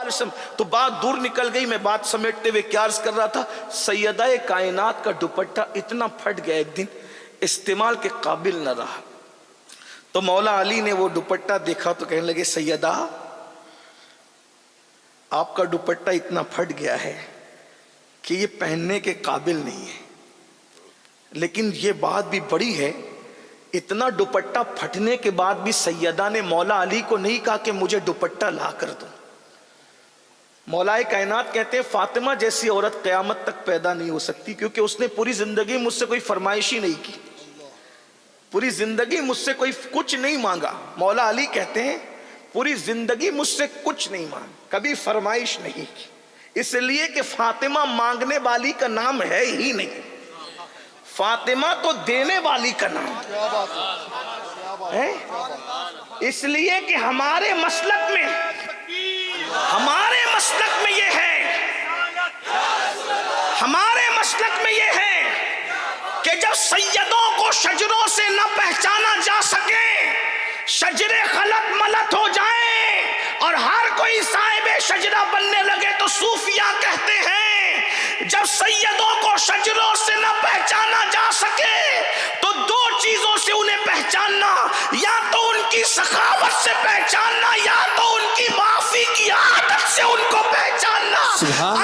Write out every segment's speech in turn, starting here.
قسم. تو بات دور نکل گئی. میں بات سمیٹتے ہوئے کیا عرض کر رہا تھا؟ سیدہ کائنات کا دوپٹہ اتنا پھٹ گیا ایک دن استعمال کے قابل نہ رہا. تو مولا علی نے وہ دوپٹہ دیکھا تو کہنے لگے سیدہ آپ کا دوپٹہ اتنا پھٹ گیا ہے کہ یہ پہننے کے قابل نہیں ہے. لیکن یہ بات بھی بڑی ہے, اتنا دوپٹہ پھٹنے کے بعد بھی سیدہ نے مولا علی کو نہیں کہا کہ مجھے دوپٹہ لا کر دو. مولا کائنات کہتے ہیں فاطمہ جیسی عورت قیامت تک پیدا نہیں ہو سکتی, کیونکہ اس نے پوری زندگی مجھ سے کوئی فرمائش ہی نہیں کی, پوری زندگی مجھ سے کوئی کچھ نہیں مانگا. مولا علی کہتے ہیں پوری زندگی مجھ سے کچھ نہیں مانگا, کبھی فرمائش نہیں کی, اس لیے کہ فاطمہ مانگنے والی کا نام ہے ہی نہیں, فاطمہ تو دینے والی کا نام ہے. اس لیے کہ ہمارے مسلک میں یہ ہے, ہمارے مسلک میں یہ ہے کہ جب سیدوں کو شجروں سے نہ پہچانا جا سکے, شجرے خلط ملت ہو جائیں اور ہر کوئی صاحب شجرہ بننے لگے, تو صوفیہ کہتے ہیں جب سیدوں کو شجروں سے نہ پہچانا جا سکے تو دو چیزوں سے انہیں پہچاننا, یا تو ان کی سخاوت سے پہچاننا یا تو ان کی معافی کی عادت سے ان کو پہچاننا.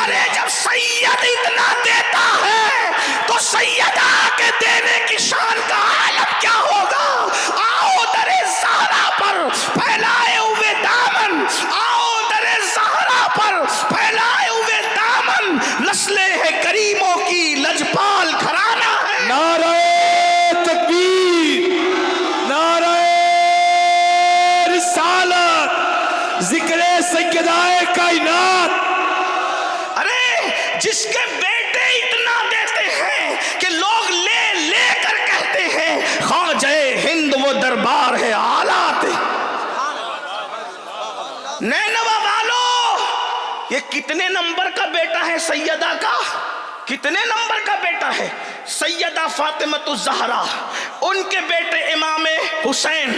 ارے جب سید اتنا دیتا ہے تو سیدہ کے دینے کی شان کا عالم کیا ہوگا. آؤ در زہرا پر پھیلائے ہوئے دامن, آؤ در زہرا پر پھیلائے ہوئے دامن, نسل ہے کریموں کی لجپال گھرانہ ہے. نعرہ تکبیر, نعرہ رسالت, ذکر سیدہ کائنات. ارے جس کے بیٹے اتنا دیتے ہیں کہ لوگ لے لے کر کہتے ہیں خواجہ ہند وہ دربار ہے آلات. نینوا والو, یہ کتنے نمبر کا بیٹا ہے سیدہ کا, کتنے نمبر کا بیٹا ہے؟ سیدہ فاطمہ الزہرا, ان کے بیٹے امام حسین,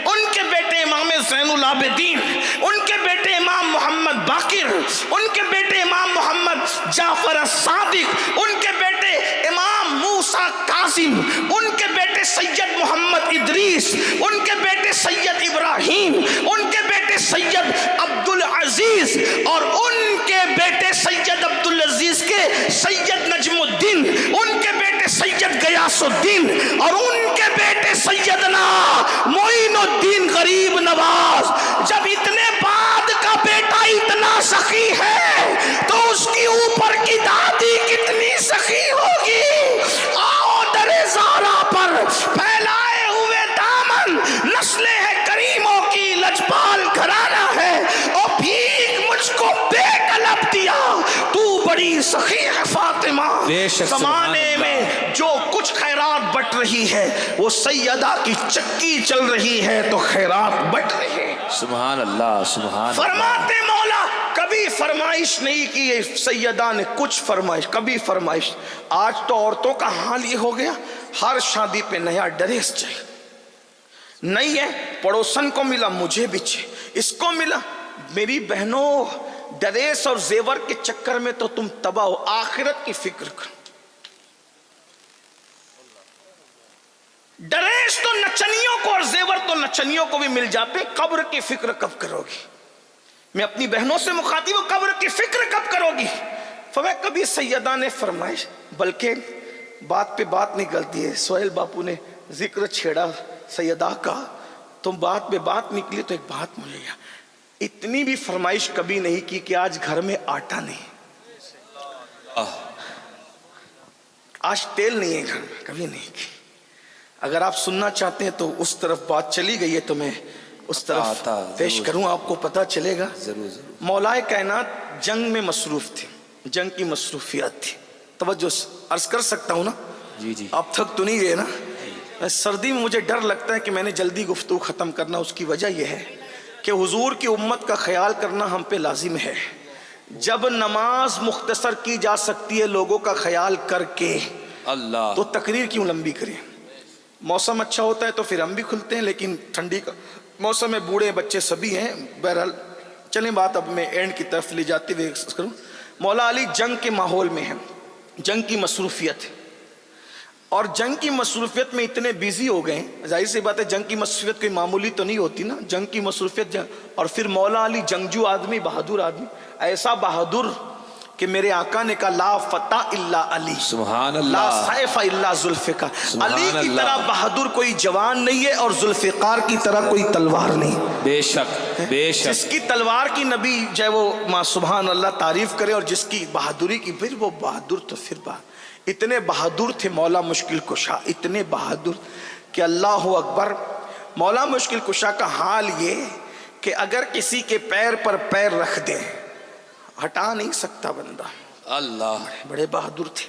ان کے بیٹے امام زین العابدین, ان کے بیٹے امام محمد باقر, ان کے بیٹے امام محمد جعفر الصادق, ان کے بیٹے امام موسیٰ کاظم, ان کے بیٹے سید محمد ادریس, ان کے بیٹے سید ابراہیم, ان کے بیٹے سید عبدالعزیز, اور ان کے بیٹے سید عبدالعزیز کے سید نجم الدین, ان کے بیٹے سید غیاث الدین, اور ان کے بیٹے سیدنا معین الدین غریب نواز. جب اتنے بعد کا بیٹا اتنا سخی ہے تو اس کی اوپر کی دادی کتنی سخی ہوگی. آؤ در زہرا پر پھیلائے ہوئے دامن, نسل ہے کریموں کی لجپال گھرانہ ہے. اور بھیک مجھ کو بے طلب دیا, تو بڑی سخی ہے فاطمہ. زمانے میں جو کچھ خیرات بٹ رہی ہے وہ سیدہ کی چکی چل رہی ہے تو خیرات بٹ رہی ہے. سبحان اللہ, سبحان. فرماتے مولا کبھی فرمائش نہیں کی سیدہ نے, کچھ فرمائش کبھی فرمائش. آج تو عورتوں کا حال یہ ہو گیا ہر شادی پہ نیا ڈریس چاہیے, نہیں ہے پڑوسن کو ملا مجھے بھی چاہیے, اس کو ملا. میری بہنوں ڈریس اور زیور کے چکر میں تو تم تباہ ہو, آخرت کی فکر کرو. ڈریس تو نچنیوں کو اور زیور تو نچنیوں کو بھی مل جاتے, قبر کی فکر کب کرو گی؟ میں اپنی بہنوں سے مخاطب ہوں, قبر کی فکر کب کرو گی؟ فرمایا کبھی سیدہ نے فرمائش, بلکہ بات پہ بات نکلتی ہے. سہیل باپو نے ذکر چھیڑا سیدہ کا, تم بات پہ بات نکلی تو ایک بات مجھے یاد, اتنی بھی فرمائش کبھی نہیں کی کہ آج گھر میں آٹا نہیں, آج تیل نہیں ہے گھر میں, کبھی نہیں کی. اگر آپ سننا چاہتے ہیں تو اس طرف بات چلی گئی ہے تو میں اس طرف پیش کروں, آپ کو پتہ چلے گا. ضرور ضرور. مولا کائنات جنگ میں مصروف تھے, جنگ کی مصروفیات تھی. توجہ عرض کر سکتا ہوں نا؟ جی جی. آپ تھک تو نہیں گئے نا؟ سردی میں مجھے ڈر لگتا ہے کہ میں نے جلدی گفتگو ختم کرنا, اس کی وجہ یہ ہے کہ حضور کی امت کا خیال کرنا ہم پہ لازم ہے. جب نماز مختصر کی جا سکتی ہے لوگوں کا خیال کر کے, اللہ, تو تقریر کیوں لمبی کریں؟ موسم اچھا ہوتا ہے تو پھر ہم بھی کھلتے ہیں, لیکن ٹھنڈی کا موسم ہے, بوڑھے بچے سبھی ہیں, بہرحال چلیں بات اب میں اینڈ کی طرف لے جاتے ہوئے کروں. مولا علی جنگ کے ماحول میں ہیں، جنگ کی مصروفیت ہے، اور جنگ کی مصروفیت میں اتنے بیزی ہو گئے ہیں. ظاہر سی بات ہے جنگ کی مصروفیت کوئی معمولی تو نہیں ہوتی نا، جنگ کی مصروفیت اور پھر مولا علی جنگجو آدمی، بہادر آدمی، ایسا بہادر کہ میرے آقا نے کہا لا فتح الا علی، سبحان لا اللہ، سیف الا ذوالفقار. سبحان علی کی اللہ. طرح بہادر کوئی جوان نہیں ہے اور ذوالفقار کی طرح کوئی تلوار نہیں. بے شک بے جس شک. کی تلوار کی نبی جائے وہ سبحان اللہ تعریف کرے، اور جس کی بہادری کی پھر وہ بہادر تو پھر اتنے بہادر تھے مولا مشکل کشا، اتنے بہادر کہ اللہ اکبر. مولا مشکل کشا کا حال یہ کہ اگر کسی کے پیر پر پیر رکھ دے ہٹا نہیں سکتا بندہ. اللہ، بڑے بہادر تھے،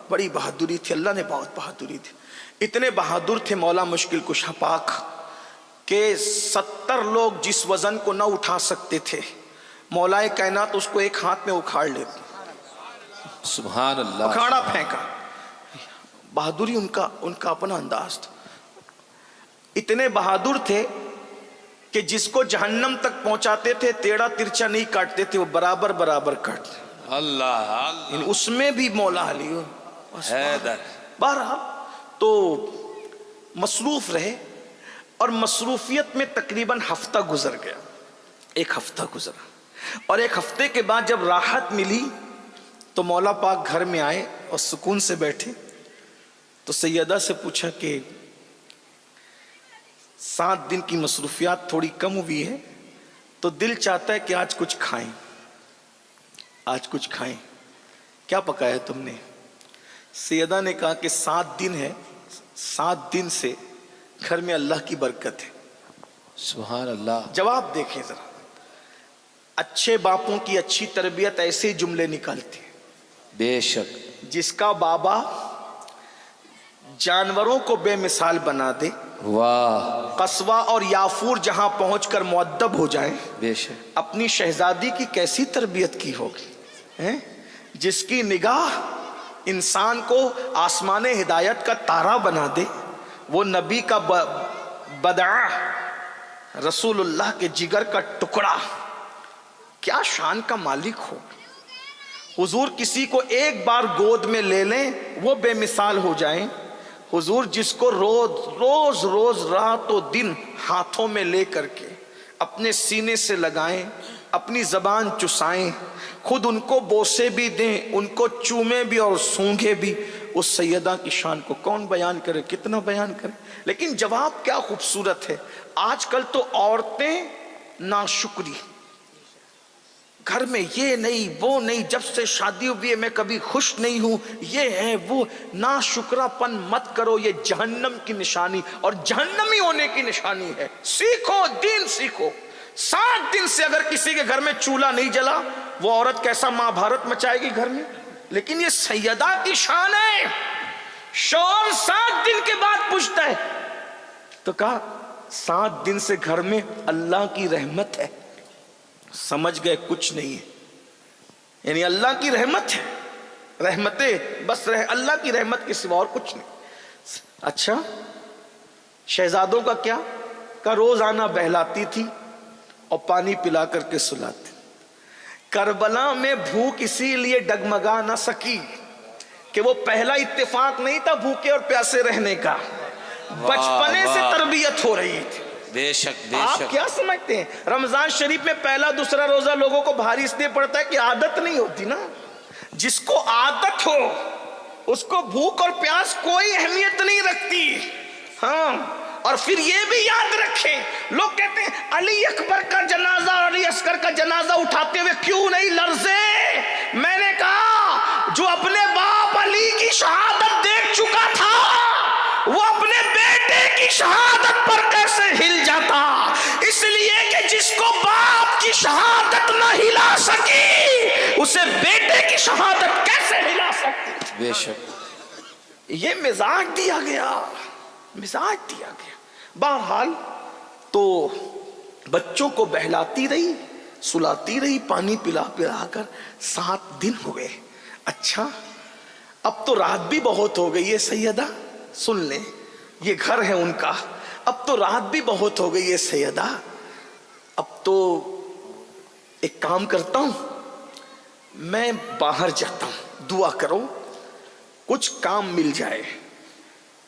بڑی بہادری تھی، اللہ نے بہت بہادری تھی. اتنے بہادر تھے مولا مشکل کشا پاک کہ 70 لوگ جس وزن کو نہ اٹھا سکتے تھے مولا کائنات اس کو ایک ہاتھ میں اکھاڑ لیتے، سبحان اللہ. اکھاڑا پھینکا. بہادری ان کا اپنا انداز تھا. اتنے بہادر تھے کہ جس کو جہنم تک پہنچاتے تھے ٹیڑھا ترچا نہیں کاٹتے تھے، وہ برابر برابر کاٹتے. اللہ اللہ، اس میں بھی مولا علی حیدر. بہرحال تو مصروف رہے، اور مصروفیت میں تقریباً ہفتہ گزر گیا، ایک ہفتہ گزرا، اور ایک ہفتے کے بعد جب راحت ملی تو مولا پاک گھر میں آئے اور سکون سے بیٹھے. تو سیدہ سے پوچھا کہ 7 دن کی مصروفیات تھوڑی کم ہوئی ہے تو دل چاہتا ہے کہ آج کچھ کھائیں، آج کچھ کھائیں، کیا پکایا تم نے؟ سیدہ نے کہا کہ 7 دن ہے، 7 دن سے گھر میں اللہ کی برکت ہے. سبحان اللہ. جواب دیکھیں ذرا، اچھے باپوں کی اچھی تربیت ایسے ہی جملے نکالتی ہے. بے شک. جس کا بابا جانوروں کو بے مثال بنا دے، واہ، قصوہ اور یافور جہاں پہنچ کر مؤدب ہو جائیں، بے شک. اپنی شہزادی کی کیسی تربیت کی ہوگی. جس کی نگاہ انسان کو آسمان ہدایت کا تارا بنا دے، وہ نبی کا بدعہ، رسول اللہ کے جگر کا ٹکڑا، کیا شان کا مالک ہو. حضور کسی کو ایک بار گود میں لے لیں وہ بے مثال ہو جائیں. حضور جس کو روز روز رات و دن ہاتھوں میں لے کر کے اپنے سینے سے لگائیں، اپنی زبان چسائیں، خود ان کو بوسے بھی دیں، ان کو چومے بھی اور سونگھے بھی، اس سیدہ کی شان کو کون بیان کرے، کتنا بیان کرے. لیکن جواب کیا خوبصورت ہے. آج کل تو عورتیں ناشکری، گھر میں یہ نہیں وہ نہیں، جب سے شادی ہوئی ہے میں کبھی خوش نہیں ہوں، یہ ہے وہ. ناشکرا پن مت کرو، یہ جہنم کی نشانی اور جہنمی ہونے کی نشانی ہے. سیکھو دین، سیکھو. 7 دن سے اگر کسی کے گھر میں چولہا نہیں جلا وہ عورت کیسا مہا بھارت مچائے گی گھر میں. لیکن یہ سیدہ کی شان ہے. شوہر 7 دن کے بعد پوچھتا ہے تو کہا 7 دن سے گھر میں اللہ کی رحمت ہے. سمجھ گئے کچھ نہیں ہے، یعنی اللہ کی رحمت ہے، رحمتیں بس اللہ کی رحمت کے سوا اور کچھ نہیں. اچھا شہزادوں کا کیا؟ کا روزانہ بہلاتی تھی اور پانی پلا کر کے سلاتی. کربلا میں بھوک اسی لیے ڈگمگا نہ سکی کہ وہ پہلا اتفاق نہیں تھا بھوکے اور پیاسے رہنے کا، بچپنے سے تربیت ہو رہی تھی. بے شک بے آپ شک. کیا سمجھتے ہیں رمضان شریف میں پہلا دوسرا روزہ لوگوں کو بھاری اس لیے پڑتا ہے کہ عادت نہیں ہوتی نا. جس کو عادت ہو اس کو بھوک اور پیاس کوئی اہمیت نہیں رکھتی. ہاں، اور پھر یہ بھی یاد رکھیں، لوگ کہتے ہیں علی اکبر کا جنازہ اور علی اصغر کا جنازہ اٹھاتے ہوئے کیوں نہیں لرزے. میں نے کہا جو اپنے باپ علی کی شہادت دیکھ چکا تھا وہ اپنے بیٹے کی شہادت پر کیسے ہل جاتا. اس لیے کہ جس کو باپ کی شہادت نہ ہلا سکی اسے بیٹے کی شہادت کیسے ہلا سکتی. بے شک. یہ مزاج دیا گیا، مزاج دیا گیا. بہرحال تو بچوں کو بہلاتی رہی، سلاتی رہی، پانی پلا پلا کر 7 دن ہوئے. اچھا اب تو رات بھی بہت ہو گئی ہے سیدہ، سن لیں یہ گھر ہے ان کا. اب تو رات بھی بہت ہو گئی ہے سیدہ، اب تو ایک کام کرتا ہوں، میں باہر جاتا ہوں، دعا کرو کچھ کام مل جائے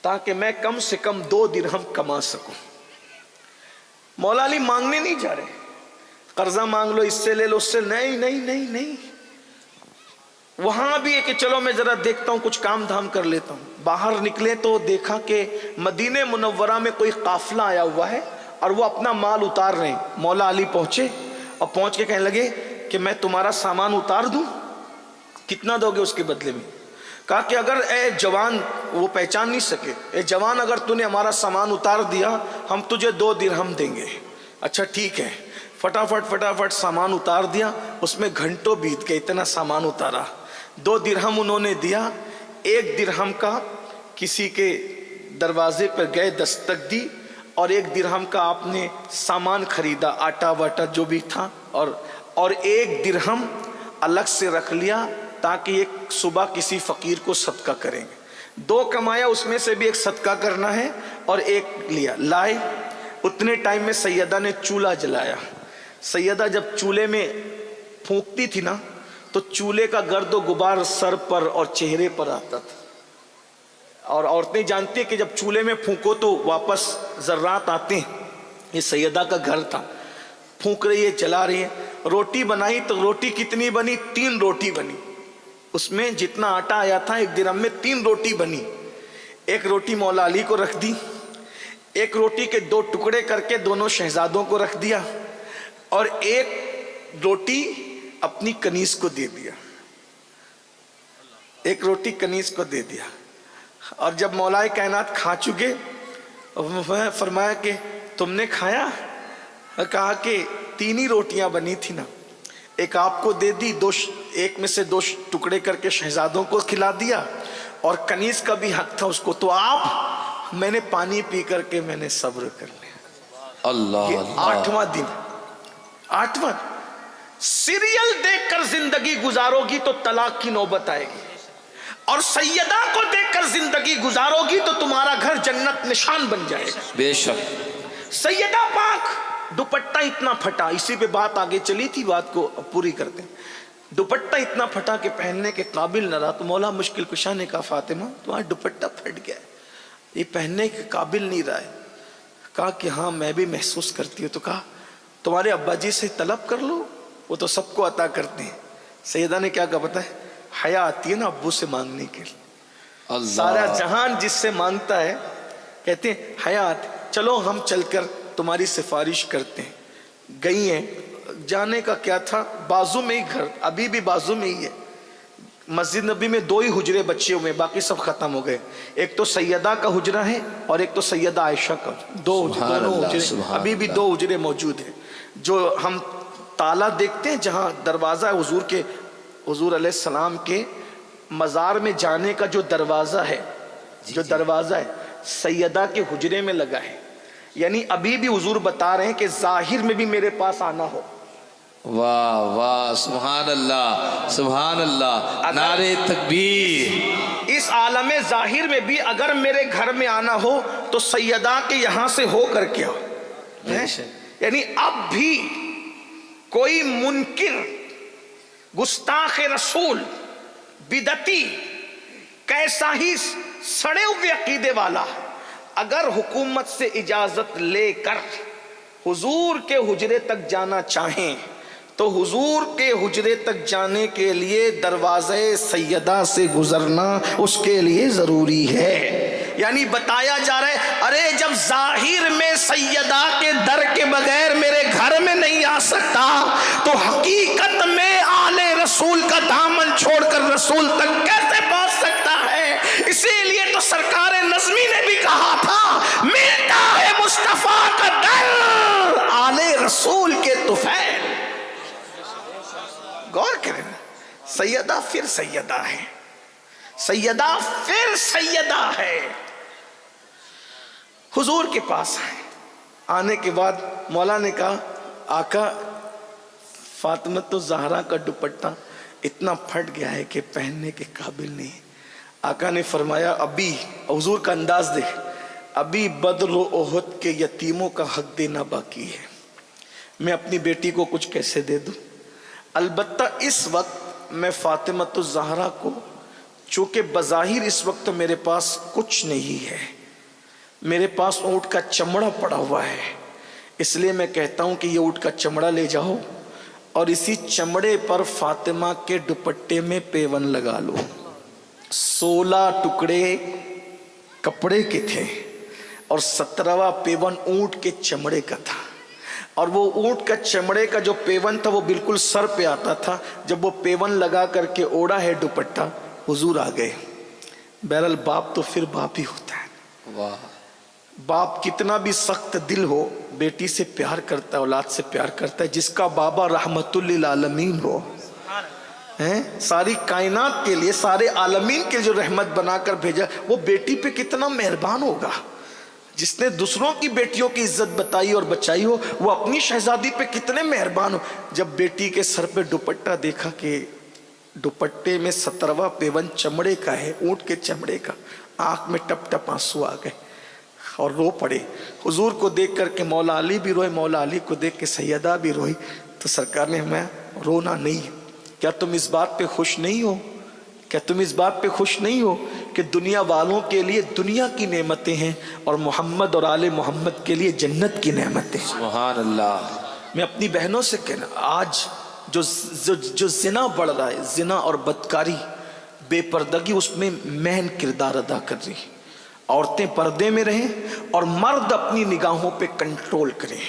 تاکہ میں کم سے کم 2 درہم کما سکوں۔ مولا علی مانگنے نہیں جا رہے، قرضہ مانگ لو، اس سے لے لو، اس سے، نہیں نہیں نہیں نہیں۔ وہاں بھی ہے کہ چلو میں ذرا دیکھتا ہوں، کچھ کام دھام کر لیتا ہوں۔ باہر نکلے تو دیکھا کہ مدینہ منورہ میں کوئی قافلہ آیا ہوا ہے اور وہ اپنا مال اتار رہے ہیں۔ مولا علی پہنچے اور پہنچ کے کہنے لگے کہ میں تمہارا سامان اتار دوں، کتنا دو گے اس کے بدلے میں؟ کہا کہ اگر اے جوان، وہ پہچان نہیں سکے، اے جوان اگر تو نے ہمارا سامان اتار دیا ہم تجھے 2 درہم دیں گے۔ اچھا ٹھیک ہے، فٹافٹ سامان اتار دیا، اس میں گھنٹوں بیت گئے، اتنا سامان اتارا۔ 2 درہم انہوں نے دیا، 1 درہم کا کسی کے دروازے پر گئے، دستک دی، اور 1 درہم کا آپ نے سامان خریدا، آٹا واٹا جو بھی تھا، اور 1 درہم الگ سے رکھ لیا تاکہ ایک صبح کسی فقیر کو صدقہ کریں گے۔ 2 کمایا، اس میں سے بھی 1 صدقہ کرنا ہے، اور 1 لیا، لائے۔ اتنے ٹائم میں سیدہ نے چولہا جلایا۔ سیدہ جب چولہے میں پھونکتی تھی نا تو چولہے کا گرد و غبار سر پر اور چہرے پر آتا تھا، اور عورتیں جانتی ہیں کہ جب چولہے میں پھونکو تو واپس ذرات آتے ہیں۔ یہ سیدہ کا گھر تھا، پھونک رہی ہے، جلا رہی ہے۔ روٹی بنائی تو روٹی کتنی بنی؟ 3 روٹی بنی، اس میں جتنا آٹا آیا تھا 1 درہم میں 3 روٹی بنی۔ 1 روٹی مولا علی کو رکھ دی، 1 روٹی کے 2 ٹکڑے کر کے دونوں شہزادوں کو رکھ دیا، اور 1 روٹی اپنی کنیز کو دے دیا، 1 روٹی کنیز کو دے دیا۔ اور جب مولا کائنات کھا چکے، فرمایا کہ تم نے کھایا؟ کہا کہ 3 ہی روٹیاں بنی تھی نا، 1 آپ کو دے دی، 1 میں سے 2 ٹکڑے کر کے شہزادوں کو کھلا دیا، اور کنیز کا بھی حق تھا اس کو، تو آپ، میں نے پانی پی کر کے میں نے صبر کر لیا۔ اللہ یہ 8واں دن، 8واں سیریل دیکھ کر زندگی گزارو گی تو طلاق کی نوبت آئے گی، اور سیدہ کو دیکھ کر زندگی گزارو گی تو تمہارا گھر جنت نشان بن جائے گا۔ بے شک۔ سیدہ پاک دوپٹہ اتنا پھٹا، اسی پہ بات آگے چلی تھی، بات کو پوری کرتے ہیں۔ دوپٹہ اتنا پھٹا کہ پہننے کے قابل نہ رہا، تو مولا مشکل کشا نے کہا فاطمہ تمہارا دوپٹہ پھٹ گیا ہے، یہ پہننے کے قابل نہیں رہا ہے۔ کہا کہ ہاں میں بھی محسوس کرتی ہوں۔ تو کہا تمہارے ابا جی سے طلب کر لو، وہ تو سب کو عطا کرتے ہیں۔ سیدہ نے کیا کہا پتہ ہے؟ حیا آتی ہے نا ابو سے مانگنے کے لیے، اللہ، سارا جہان جس سے مانگتا ہے کہتے ہیں حیا آتی، چلو ہم چل کر تمہاری سفارش کرتے ہیں۔ گئی ہیں، جانے کا کیا تھا، بازو میں ہی گھر، ابھی بھی بازو میں ہی ہے۔ مسجد نبی میں 2 ہی حجرے بچے ہوئے، باقی سب ختم ہو گئے۔ ایک تو سیدہ کا حجرہ ہے اور ایک تو سیدہ عائشہ کا، دونوں حجرے، ابھی بھی 2 حجرے موجود ہیں۔ جو ہم تالا دیکھتے ہیں جہاں دروازہ حضور کے، حضور علیہ السلام کے مزار میں جانے کا جو دروازہ ہے، جو دروازہ ہے سیدہ کے حجرے میں لگا ہے، یعنی ابھی بھی حضور بتا رہے ہیں کہ ظاہر میں بھی میرے پاس آنا ہو۔ واہ واہ، سبحان اللہ سبحان اللہ، نعرے تکبیر۔ اس عالم ظاہر میں بھی اگر میرے گھر میں آنا ہو تو سیدہ کے یہاں سے ہو کر کے آؤ۔ یعنی اب بھی کوئی منکر، گستاخ رسول، بدعتی، کیسا ہی سڑے ہوئے عقیدے والا، اگر حکومت سے اجازت لے کر حضور کے حجرے تک جانا چاہیں تو حضور کے حجرے تک جانے کے لیے دروازے سیدہ سے گزرنا اس کے لیے ضروری ہے۔ یعنی بتایا جا رہا ہے ارے جب ظاہر میں سیدہ کے در کے بغیر میرے گھر میں نہیں آ سکتا تو حقیقت میں آل رسول کا دامن چھوڑ کر رسول تک کیسے پہنچ سکتا ہے؟ اسی لیے تو سرکار نظمی نے بھی کہا تھا ملتا ہے مصطفیٰ کا در آل رسول کے طفیل۔ غور کریں، سیدہ پھر سیدہ ہے، سیدہ پھر سیدہ ہے۔ حضور کے پاس آئے، آنے کے بعد مولا نے کہا آقا فاطمۃ الزہرا کا دوپٹہ اتنا پھٹ گیا ہے کہ پہننے کے قابل نہیں۔ آقا نے فرمایا ابھی، حضور کا انداز دیکھ، ابھی بدر و احد کے یتیموں کا حق دینا باقی ہے، میں اپنی بیٹی کو کچھ کیسے دے دوں؟ البتہ اس وقت میں فاطمۃ الزہرا کو، چونکہ بظاہر اس وقت میرے پاس کچھ نہیں ہے، میرے پاس اونٹ کا چمڑا پڑا ہوا ہے، اس لیے میں کہتا ہوں کہ یہ اونٹ کا چمڑا لے جاؤ اور اسی چمڑے پر فاطمہ کے دوپٹے میں پیون لگا لو۔ 16 ٹکڑے کپڑے کے تھے اور 17واں پیون اونٹ کے چمڑے کا تھا، اور وہ اونٹ کا چمڑے کا جو پیون تھا وہ بالکل سر پہ آتا تھا۔ جب وہ پیون لگا کر کے اوڑا ہے دوپٹہ، حضور آ گئے۔ بہرحال باپ تو پھر باپ ہی ہوتا ہے۔ واہ، باپ کتنا بھی سخت دل ہو، بیٹی سے پیار کرتا ہے، اولاد سے پیار کرتا ہے۔ جس کا بابا رحمت للعالمین ہو، ساری کائنات کے لیے، سارے عالمین کے جو رحمت بنا کر بھیجا، وہ بیٹی پہ کتنا مہربان ہوگا۔ جس نے دوسروں کی بیٹیوں کی عزت بتائی اور بچائی ہو، وہ اپنی شہزادی پہ کتنے مہربان ہو۔ جب بیٹی کے سر پہ دوپٹہ دیکھا کہ دوپٹے میں 17واں پیون چمڑے کا ہے، اونٹ کے چمڑے کا، آنکھ میں ٹپ ٹپ آنسو آ گئے اور رو پڑے۔ حضور کو دیکھ کر کے مولا علی بھی روئے، مولا علی کو دیکھ کے سیدہ بھی روئی۔ تو سرکار نے ہمیں رونا نہیں، کیا تم اس بات پہ خوش نہیں ہو؟ کیا تم اس بات پہ خوش نہیں ہو کہ دنیا والوں کے لیے دنیا کی نعمتیں ہیں اور محمد اور آل محمد کے لیے جنت کی نعمتیں ہیں؟ سبحان اللہ۔ میں اپنی بہنوں سے کہنا، آج جو زنا بڑھ رہا ہے، زنا اور بدکاری، بے پردگی، اس میں مہن کردار ادا کر رہی ہے۔ عورتیں پردے میں رہیں اور مرد اپنی نگاہوں پہ کنٹرول کریں۔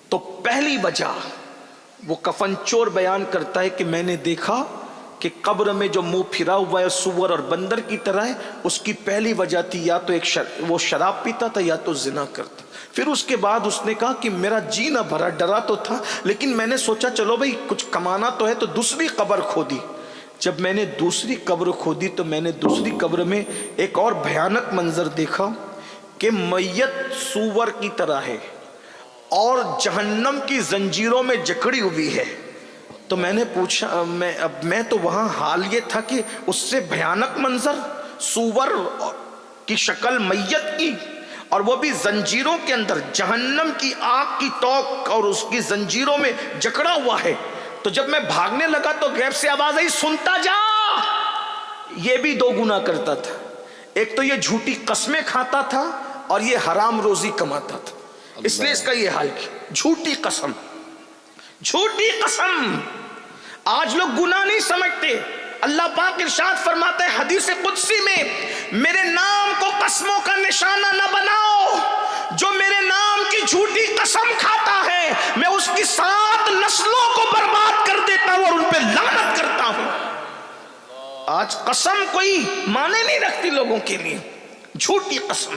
تو پہلی وجہ وہ کفن چور بیان کرتا ہے کہ میں نے دیکھا کہ قبر میں جو منہ پھرا ہوا ہے سور اور بندر کی طرح ہے، اس کی پہلی وجہ تھی یا تو وہ شراب پیتا تھا یا تو زنا کرتا۔ پھر اس کے بعد اس نے کہا کہ میرا جی نہ بھرا، ڈرا تو تھا لیکن میں نے سوچا چلو بھئی کچھ کمانا تو ہے، تو دوسری قبر کھودی۔ جب میں نے دوسری قبر کھودی تو میں نے دوسری قبر میں ایک اور بھیانک منظر دیکھا کہ میت سور کی طرح ہے اور جہنم کی زنجیروں میں جکڑی ہوئی ہے۔ تو میں نے پوچھا، میں تو وہاں حال یہ تھا کہ اس سے بھیانک منظر، سور کی شکل میت کی، اور وہ بھی زنجیروں کے اندر، جہنم کی آگ کی توق اور اس کی زنجیروں میں جکڑا ہوا ہے۔ تو جب میں بھاگنے لگا تو غیب سے آواز آئی، سنتا جا، یہ بھی 2 گناہ کرتا تھا۔ ایک تو یہ جھوٹی قسمیں کھاتا تھا اور یہ حرام روزی کماتا تھا، اس لیے اس کا یہ حال کیا۔ جھوٹی قسم، جھوٹی قسم۔ آج لوگ گناہ نہیں سمجھتے۔ اللہ پاک ارشاد فرماتا ہے حدیث قدسی میں، میرے نام کو قسموں کا نشانہ نہ بناؤ، جو میرے نام کی جھوٹی قسم کھاتا ہے میں اس کی 7 نسلوں کو برباد کر دیتا ہوں اور ان پہ لعنت کرتا ہوں۔ آج قسم کوئی معنی نہیں رکھتی لوگوں کے لیے، جھوٹی قسم۔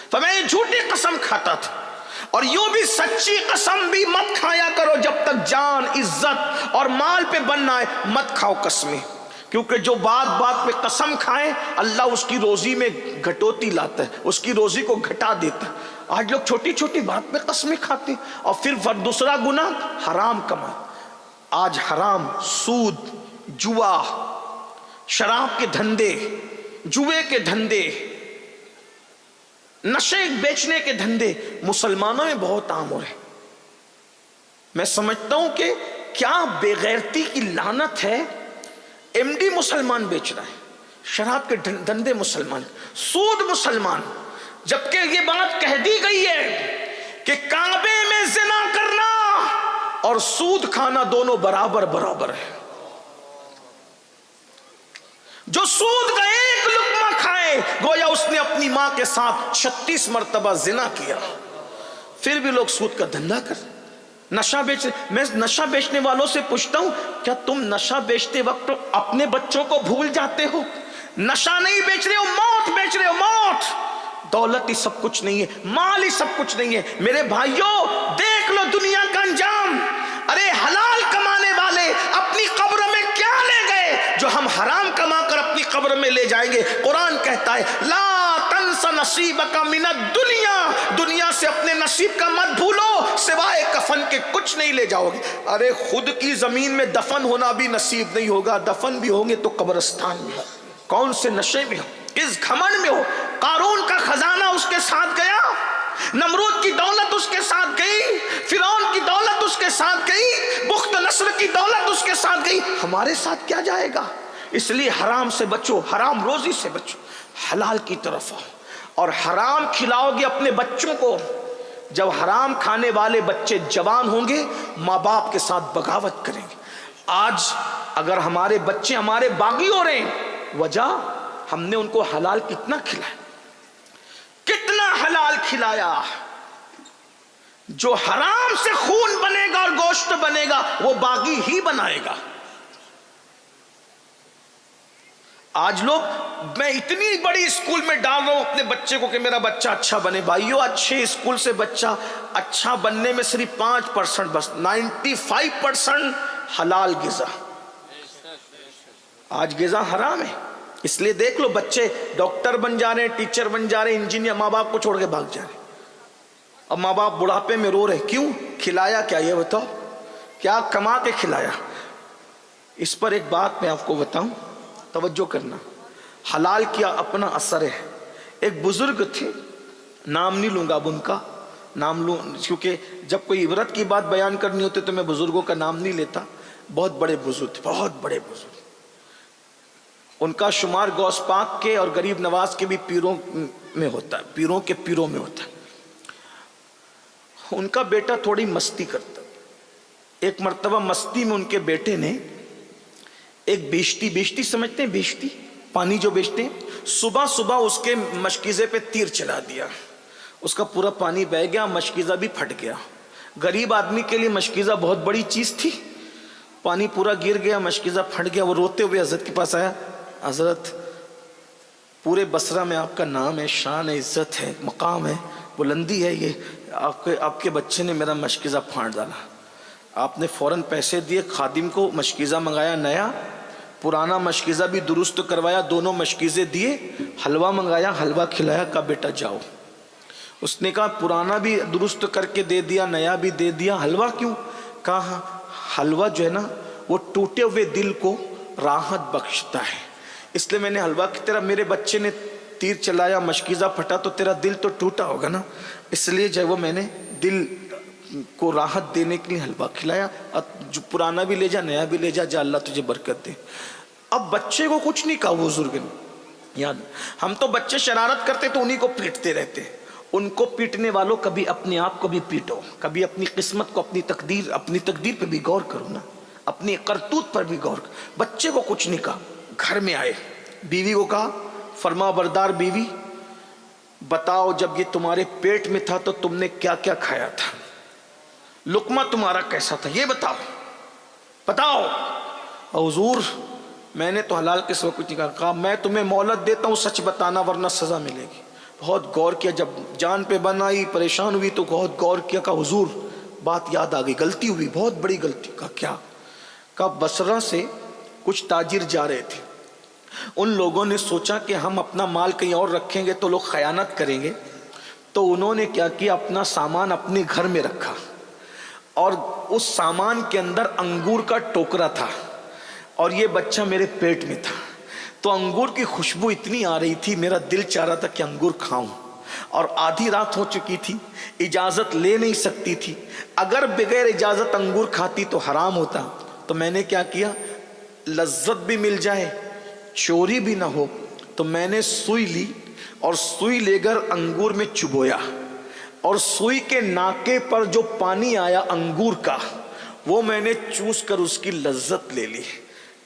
تو میں یہ جھوٹی قسم کھاتا تھا، اور یوں بھی سچی قسم بھی مت کھایا کرو جب تک جان، عزت اور مال پہ بننا ہے، مت کھاؤ قسمیں، کیونکہ جو بات بات پہ قسم کھائے اللہ اس کی روزی میں گھٹوتی لاتا ہے، اس کی روزی کو گھٹا دیتا ہے۔ آج لوگ چھوٹی چھوٹی بات پہ قسمیں کھاتے ہیں، اور پھر دوسرا گناہ حرام کما۔ آج حرام، سود، جوا، شراب کے دھندے، جوے کے دھندے، نشے بیچنے کے دھندے مسلمانوں میں بہت عام ہو رہے۔ میں سمجھتا ہوں کہ کیا بے غیرتی کی لعنت ہے، ایم ڈی مسلمان بیچ رہا ہے، شراب کے دھندے مسلمان، سود مسلمان، جبکہ یہ بات کہہ دی گئی ہے کہ کعبے میں زنا کرنا اور سود کھانا دونوں برابر برابر ہے۔ جو سود کا ایک لقمہ کھائے گویا اس نے اپنی ماں کے ساتھ 36 مرتبہ زنا کیا۔ پھر بھی لوگ سود کا دھندا کر، نشہ بیچ۔ میں نشہ بیچنے والوں سے پوچھتا ہوں، کیا تم نشہ بیچتے وقت اپنے بچوں کو بھول جاتے ہو؟ نشہ نہیں بیچ رہے ہو، موت بیچ رہے ہو، موت۔ دولت ہی سب کچھ نہیں ہے، مال ہی سب کچھ نہیں ہے۔ میرے بھائیوں دیکھ لو دنیا کا انجام۔ ارے حلال کمانے والے اپنی قبر میں کیا لے گئے جو ہم حرام کما کر اپنی قبر میں لے جائیں گے؟ قرآن کہتا ہے لا تنس نصیبک من الدنیا، دنیا سے اپنے نصیب کا مت بھولو، سوائے کفن کے کچھ نہیں لے جاؤ گے۔ ارے خود کی زمین میں دفن ہونا بھی نصیب نہیں ہوگا، دفن بھی ہوں گے تو قبرستان میں۔ کون سے نشے میں ہو، کس گھمنڈ میں ہو؟ قارون کا خزانہ اس کے ساتھ گیا، نمرود کی دولت اس کے ساتھ گئی، فرعون کی دولت اس کے ساتھ گئی، بخت نصر کی دولت اس کے ساتھ گئی، ہمارے ساتھ کیا جائے گا؟ اس لیے حرام سے بچو، حرام روزی سے بچو، حلال کی طرف آؤ، اور حرام کھلاؤ گے اپنے بچوں کو، جب حرام کھانے والے بچے جوان ہوں گے ماں باپ کے ساتھ بغاوت کریں گے۔ آج اگر ہمارے بچے ہمارے باغی ہو رہے ہیں، وجہ ہم نے ان کو حلال کتنا کھلایا، کتنا حلال کھلایا۔ جو حرام سے خون بنے گا اور گوشت بنے گا وہ باغی ہی بنائے گا۔ آج لوگ، میں اتنی بڑی اسکول میں ڈال رہا ہوں اپنے بچے کو کہ میرا بچہ اچھا بنے، بھائیو اچھے اسکول سے بچہ اچھا بننے میں صرف 5% بس، 95% حلال غذا۔ آج غذا حرام ہے، اس لیے دیکھ لو بچے ڈاکٹر بن جا رہے ہیں، ٹیچر بن جا رہے ہیں، انجینئر، ماں باپ کو چھوڑ کے بھاگ جا رہے ہیں۔ اب ماں باپ بڑھاپے میں رو رہے، کیوں؟ کھلایا کیا؟ یہ بتاؤ، کیا کما کے کھلایا؟ اس پر ایک بات میں آپ کو بتاؤں، توجہ کرنا، حلال کیا اپنا اثر ہے۔ ایک بزرگ تھے، نام نہیں لوں گا اب ان کا، نام لوں کیونکہ جب کوئی عبرت کی بات بیان کرنی ہوتی تو میں بزرگوں کا نام نہیں لیتا، بہت بڑے بزرگ تھے، بہت بڑے بزرگ۔ ان کا شمار غوث پاک کے اور غریب نواز کے بھی پیروں میں ہوتا ہے، پیروں کے پیروں میں ہوتا ہے۔ ان کا بیٹا تھوڑی مستی کرتا، ایک مرتبہ مستی میں ان کے بیٹے نے ایک بیشتی سمجھتے ہیں، بیشتی پانی جو بیچتے ہیں، صبح صبح اس کے مشکیزے پہ تیر چلا دیا، اس کا پورا پانی بہہ گیا، مشکیزہ بھی پھٹ گیا۔ غریب آدمی کے لیے مشکیزہ بہت بڑی چیز تھی، پانی پورا گر گیا، مشکیزہ پھٹ گیا۔ وہ روتے ہوئے حضرت کے پاس آیا، حضرت پورے بصرہ میں آپ کا نام ہے، شان ہے، عزت ہے، مقام ہے، بلندی ہے، یہ آپ کے بچے نے میرا مشکیزہ پھاڑ ڈالا۔ آپ نے فوراً پیسے دیے، خادم کو مشکیزہ منگایا نیا، پرانا مشکیزہ بھی درست کروایا، دونوں مشکیزے دیے، حلوہ منگایا، حلوہ کھلایا، کہا بیٹا جاؤ۔ اس نے کہا پرانا بھی درست کر کے دے دیا، نیا بھی دے دیا، حلوہ کیوں؟ کہا حلوہ جو ہے نا وہ ٹوٹے ہوئے دل کو راحت بخشتا ہے، اس لیے میں نے حلوہ کی طرح، میرے بچے نے تیر چلایا، مشکیزہ پھٹا تو تیرا دل تو ٹوٹا ہوگا نا، اس لیے جو وہ میں نے دل کو راحت دینے کے لیے حلوہ کھلایا، جو پرانا بھی لے جا، نیا بھی لے جا، جا اللہ تجھے برکت دے۔ اب بچے کو کچھ نہیں کہا بزرگ نے، یاد ہم تو بچے شرارت کرتے تو انہی کو پیٹتے رہتے، ان کو پیٹنے والوں کبھی اپنے آپ کو بھی پیٹو، کبھی اپنی قسمت کو، اپنی تقدیر پہ بھی غور کرو نا، اپنی کرتوت پر بھی غور کرو۔ بچے کو کچھ نہیں کہا، گھر میں آئے، بیوی کو کہا، فرما بردار بیوی بتاؤ جب یہ تمہارے پیٹ میں تھا تو تم نے کیا کیا کھایا تھا، لقمہ تمہارا کیسا تھا، یہ بتاؤ۔ حضور میں نے تو حلال کے سوا کچھ نہیں کہا۔ میں تمہیں مہلت دیتا ہوں، سچ بتانا ورنہ سزا ملے گی۔ بہت غور کیا، جب جان پہ بن آئی، پریشان ہوئی تو بہت غور کیا، کہا حضور بات یاد آ گئی، غلطی ہوئی، بہت بڑی غلطی۔ کہا کیا؟ کہا بصرہ سے کچھ تاجر جا رہے تھے، ان لوگوں نے سوچا کہ ہم اپنا مال کہیں اور رکھیں گے تو لوگ خیانت کریں گے، تو انہوں نے کیا کیا، اپنا سامان اپنے گھر میں رکھا، اور اس سامان کے اندر انگور کا ٹوکرا تھا، اور یہ بچہ میرے پیٹ میں تھا، تو انگور کی خوشبو اتنی آ رہی تھی، میرا دل چاہ رہا تھا کہ انگور کھاؤں، اور آدھی رات ہو چکی تھی، اجازت لے نہیں سکتی تھی، اگر بغیر اجازت انگور کھاتی تو حرام ہوتا، تو میں نے کیا کیا، لذت بھی مل جائے، چوری بھی نہ ہو، تو میں نے سوئی لی، اور سوئی لے کر انگور میں چبویا، اور سوئی کے ناکے پر جو پانی آیا انگور کا، وہ میں نے چوس کر اس کی لذت لے لی۔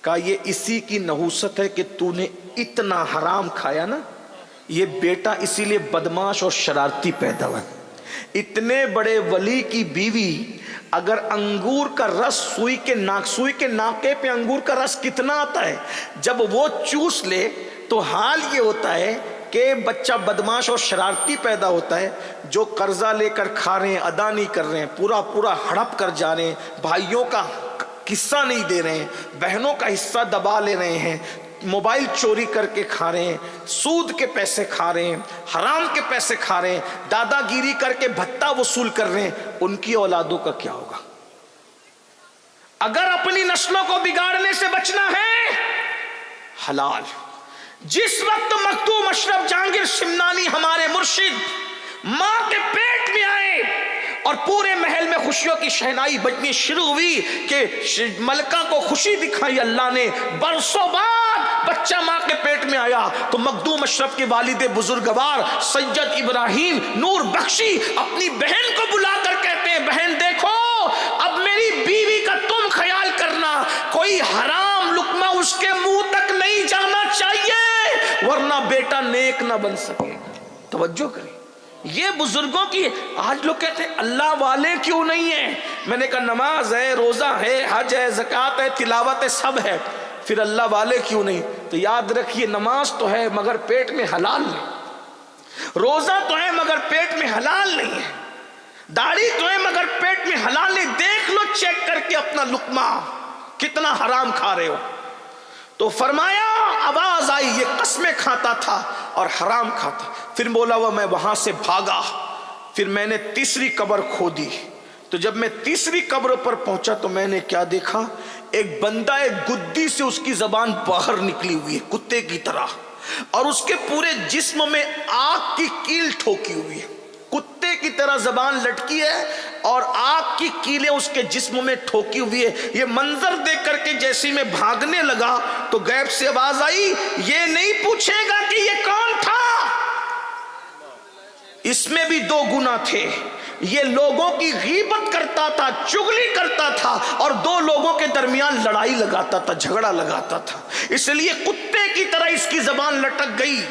کہا یہ اسی کی نحوست ہے کہ تو نے اتنا حرام کھایا نا، یہ بیٹا اسی لیے بدماش اور شرارتی پیدا ہوا۔ اتنے بڑے ولی کی بیوی اگر انگور کا رس سوئی کے ناکے پہ انگور کا رس کتنا آتا ہے، جب وہ چوس لے تو حال یہ ہوتا ہے کہ بچہ بدماش اور شرارتی پیدا ہوتا ہے، جو قرضہ لے کر کھا رہے ہیں، ادا نہیں کر رہے ہیں، پورا ہڑپ کر جا رہے ہیں، بھائیوں کا حصہ نہیں دے رہے ہیں، بہنوں کا حصہ دبا لے رہے ہیں، موبائل چوری کر کے کھا رہے ہیں، سود کے پیسے کھا رہے ہیں، حرام کے پیسے کھا رہے ہیں، دادا گیری کر کے بھتہ وصول کر رہے ہیں، ان کی اولادوں کا کیا ہوگا؟ اگر اپنی نسلوں کو بگاڑنے سے بچنا ہے، حلال۔ جس وقت مکتوم اشرف جہانگیر شمنانی ہمارے مرشد ماں کے پیٹ میں آئے اور پورے محل میں خوشیوں کی شہنائی بجنی شروع ہوئی کہ ملکہ کو خوشی دکھائی اللہ نے. برسوں بعد بچہ ماں کے پیٹ میں آیا تو مخدوم اشرف کے والد بزرگوار سید ابراہیم نور بخشی اپنی بہن کو بلا کر کہتے ہیں بہن دیکھو اب میری بیوی کا تم خیال کرنا, کوئی حرام لقمہ اس کے منہ تک نہیں جانا چاہیے ورنہ بیٹا نیک نہ بن سکے. توجہ کریں, یہ بزرگوں کی. آج لوگ کہتے ہیں اللہ والے کیوں نہیں ہیں. میں نے کہا نماز ہے, روزہ ہے, حج ہے, زکوٰۃ ہے, تلاوت ہے, سب ہے, پھر اللہ والے کیوں نہیں. تو یاد رکھیے نماز تو ہے مگر پیٹ میں حلال نہیں, روزہ تو ہے مگر پیٹ میں حلال نہیں ہے, داڑھی تو ہے مگر پیٹ میں حلال نہیں. دیکھ لو چیک کر کے اپنا لقمہ کتنا حرام کھا رہے ہو. تو فرمایا آواز آئی یہ قسمیں کھاتا تھا اور حرام کھاتا. پھر بولا وہ میں وہاں سے بھاگا, پھر میں نے تیسری قبر کھودی. تو جب میں تیسری قبر پر پہنچا تو میں نے کیا دیکھا, ایک بندہ ایک گدی سے اس کی زبان باہر نکلی ہوئی ہے کتے کی طرح, اور اس کے پورے جسم میں آگ کی کیل ٹھوکی ہوئی ہے, کتے کی طرح زبان لٹکی ہے اور آگ کی کیلیں اس کے جسم میں ٹھوکی ہوئی ہے. یہ منظر دیکھ کر کے جیسے میں بھاگنے لگا تو غیب سے آواز آئی یہ نہیں پوچھے گا کہ یہ کون تھا. اس میں بھی دو گناہ تھے, یہ لوگوں کی غیبت کرتا تھا, چغلی کرتا تھا, اور دو لوگوں کے درمیان لڑائی لگاتا تھا, جھگڑا لگاتا تھا. اس لیے کتے کی طرح اس کی زبان لٹک گئی